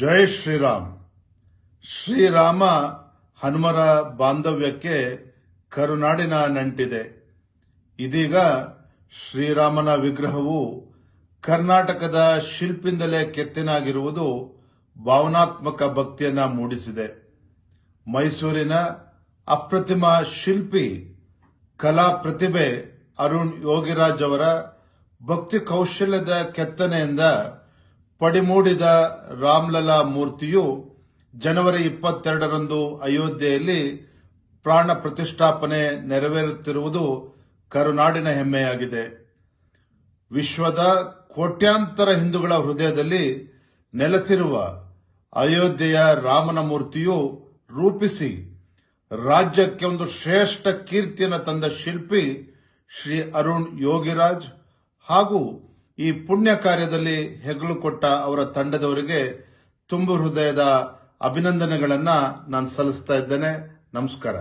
ಜೈ ಶ್ರೀರಾಮ್. ಶ್ರೀರಾಮ ಹನುಮರ ಬಾಂಧವ್ಯಕ್ಕೆ ಕರುನಾಡಿನ ನಂಟಿದೆ. ಇದೀಗ ಶ್ರೀರಾಮನ ವಿಗ್ರಹವು ಕರ್ನಾಟಕದ ಶಿಲ್ಪಿಂದಲೇ ಕೆತ್ತನಾಗಿರುವುದು ಭಾವನಾತ್ಮಕ ಭಕ್ತಿಯನ್ನ ಮೂಡಿಸಿದೆ. ಮೈಸೂರಿನ ಅಪ್ರತಿಮ ಶಿಲ್ಪಿ ಕಲಾ ಪ್ರತಿಭೆ ಅರುಣ್ ಯೋಗಿರಾಜ್ ಅವರ ಭಕ್ತಿ ಕೌಶಲ್ಯದ ಕೆತ್ತನೆಯಿಂದ ಪಡಿಮೂಡಿದ ರಾಮ್ಲಲಾ ಮೂರ್ತಿಯು ಜನವರಿ 22ರಂದು ಅಯೋಧ್ಯೆಯಲ್ಲಿ ಪ್ರಾಣ ಪ್ರತಿಷ್ಠಾಪನೆ ನೆರವೇರುತ್ತಿರುವುದು ಕರುನಾಡಿನ ಹೆಮ್ಮೆಯಾಗಿದೆ. ವಿಶ್ವದ ಕೋಟ್ಯಾಂತರ ಹಿಂದೂಗಳ ಹೃದಯದಲ್ಲಿ ನೆಲೆಸಿರುವ ಅಯೋಧ್ಯೆಯ ರಾಮನ ಮೂರ್ತಿಯು ರೂಪಿಸಿ ರಾಜ್ಯಕ್ಕೆ ಒಂದು ಶ್ರೇಷ್ಠ ಕೀರ್ತಿಯನ್ನು ತಂದ ಶಿಲ್ಪಿ ಶ್ರೀ ಅರುಣ್ ಯೋಗಿರಾಜ್ ಹಾಗೂ ಈ ಪುಣ್ಯ ಕಾರ್ಯದಲ್ಲಿ ಹೆಗಲು ಕೊಟ್ಟ ಅವರ ತಂಡದವರಿಗೆ ತುಂಬು ಹೃದಯದ ಅಭಿನಂದನೆಗಳನ್ನ ನಾನು ಸಲ್ಲಿಸ್ತಾ ಇದ್ದೇನೆ. ನಮಸ್ಕಾರ.